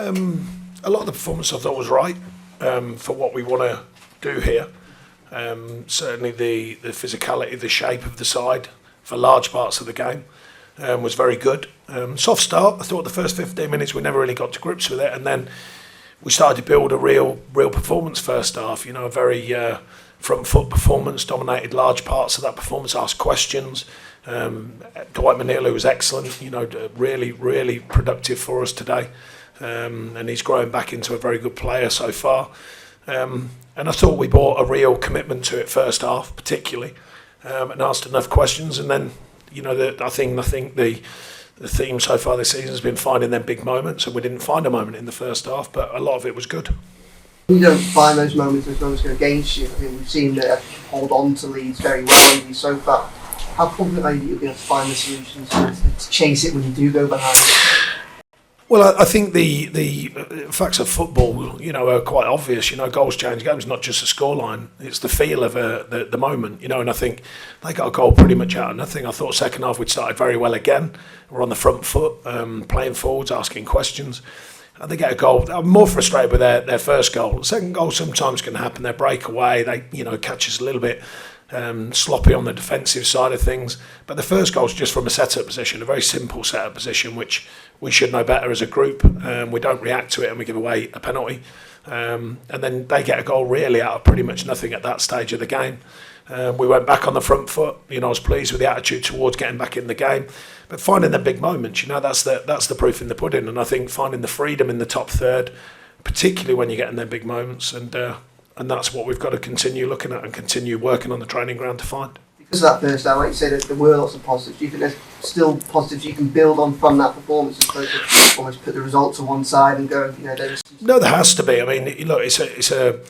A lot of the performance I thought was right for what we want to do here. Certainly the physicality, the shape of the side for large parts of the game was very good. Soft start. I thought the first 15 minutes we never really got to grips with it, and then we started to build a real performance first half. A very front foot performance, dominated large parts of that performance, asked questions. Dwight Manila was excellent. Really productive for us today. And he's growing back into a very good player so far. And I thought we brought a real commitment to it first half, particularly, and asked enough questions. And then, I think the theme so far this season has been finding them big moments, and we didn't find a moment in the first half, but a lot of it was good. You don't find those moments go against you. We've seen that hold on to leads very well so far. How confident are you that you'll be able to find the solutions to chase it when you do go behind? Well, I think the facts of football, are quite obvious. Goals change games, not just a scoreline. It's the feel of the moment, and I think they got a goal pretty much out of nothing. I thought second half we'd started very well again. We're on the front foot, playing forwards, asking questions. And they get a goal. I'm more frustrated with their first goal. The second goal sometimes can happen. They break away. They, catch us a little bit sloppy on the defensive side of things. But the first goal is just from a set-up position, a very simple set-up position, which we should know better as a group. We don't react to it and we give away a penalty. And then they get a goal really out of pretty much nothing at that stage of the game. We went back on the front foot. I was pleased with the attitude towards getting back in the game. But finding the big moments, that's the proof in the pudding. And I think finding the freedom in the top third, particularly when you're getting their big moments, and that's what we've got to continue looking at and continue working on the training ground to find. Because of that first hour, like you said, there were lots of positives. Do you think there's still positives you can build on from that performance, as opposed to almost put the results to one side and go, No, there has to be. I mean, it's a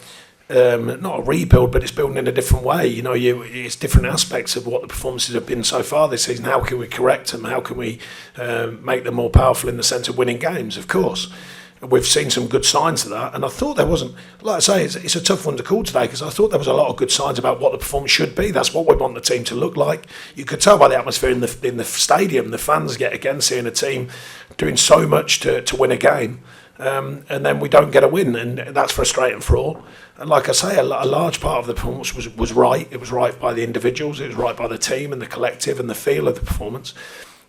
not a rebuild, but it's building in a different way. It's different aspects of what the performances have been so far this season. How can we correct them? How can we make them more powerful in the sense of winning games? Of course, we've seen some good signs of that, and I thought there wasn't. Like I say, it's a tough one to call today because I thought there was a lot of good signs about what the performance should be. That's what we want the team to look like. You could tell by the atmosphere in the stadium. The fans get again seeing a team doing so much to win a game. And then we don't get a win, and that's frustrating for all. And like I say, a large part of the performance was right. It was right by the individuals, it was right by the team and the collective and the feel of the performance.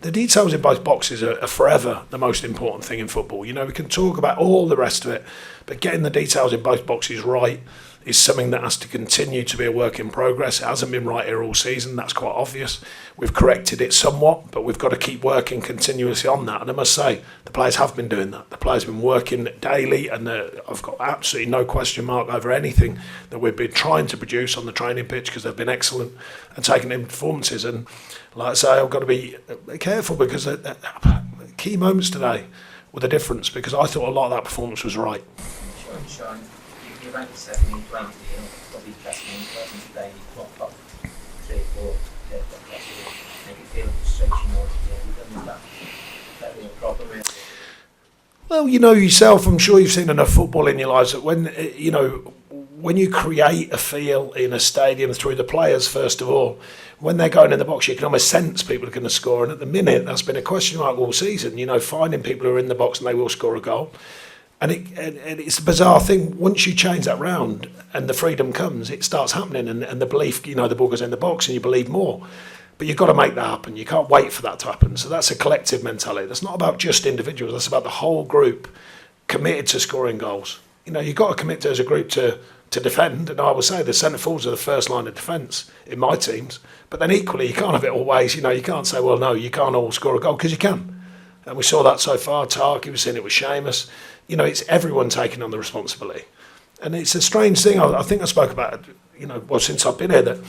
The details in both boxes are forever the most important thing in football. We can talk about all the rest of it, but getting the details in both boxes right is something that has to continue to be a work in progress. It hasn't been right here all season, that's quite obvious. We've corrected it somewhat, but we've got to keep working continuously on that. And I must say, the players have been doing that. The players have been working daily, and I've got absolutely no question mark over anything that we've been trying to produce on the training pitch, because they've been excellent and taking in performances. And like I say, I've got to be careful, because key moments today were the difference, because I thought a lot of that performance was right. Sean, you ranked 7 in 20, probably best in person today, you clocked up 3 or 4 make it feel frustration, or you've done that really a problem, really. Well, yourself, I'm sure you've seen enough football in your lives that when you create a feel in a stadium through the players, first of all, when they're going in the box, you can almost sense people are going to score. And at the minute, that's been a question mark all season, finding people who are in the box and they will score a goal. And it's a bizarre thing. Once you change that round and the freedom comes, it starts happening, and the belief, the ball goes in the box and you believe more. But you've got to make that happen. You can't wait for that to happen. So that's a collective mentality. That's not about just individuals. That's about the whole group committed to scoring goals. You've got to commit to, as a group, to defend. And I will say the centre forwards are the first line of defence in my teams. But then equally, you can't have it always. You can't say, well, no, you can't all score a goal, because you can. And we saw that so far. Tarky was saying it was Seamus. It's everyone taking on the responsibility. And it's a strange thing. I think I spoke about it, since I've been here, that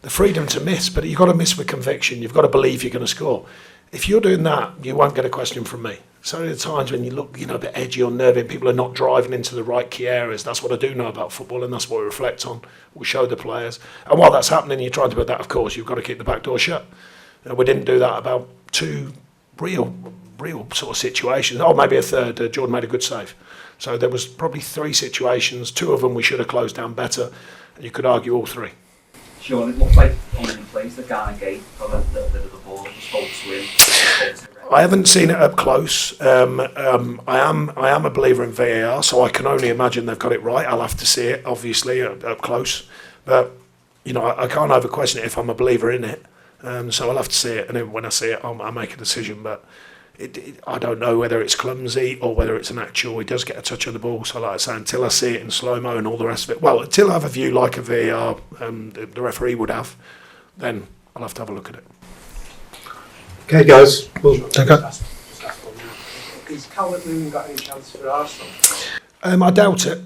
the freedom to miss, but you've got to miss with conviction. You've got to believe you're going to score. If you're doing that, you won't get a question from me. So the times when you look, a bit edgy or nervy, people are not driving into the right key areas. That's what I do know about football, and that's what we reflect on. We show the players. And while that's happening, you're trying to build that, of course, you've got to keep the back door shut. We didn't do that about 2 real sort of situations. Oh, maybe a third. Jordan made a good save. So there was probably 3 situations. 2 of them we should have closed down better. And you could argue all 3. Sean, it looks like only plays the Ghana game for a little bit of the ball, was supposed to win. I haven't seen it up close. I am a believer in VAR, so I can only imagine they've got it right. I'll have to see it, obviously, up close. But, you know, I can't over question it if I'm a believer in it. So I'll have to see it, and then when I see it, I'll make a decision. But I don't know whether it's clumsy or whether it's an actual. He does get a touch of the ball, so like I say, until I see it in slow-mo and all the rest of it, well, until I have a view like a VAR the referee would have, then I'll have to have a look at it. Okay, guys. Well, Just ask one now. Is Calvert-Lewin got any chance for Arsenal? I doubt it.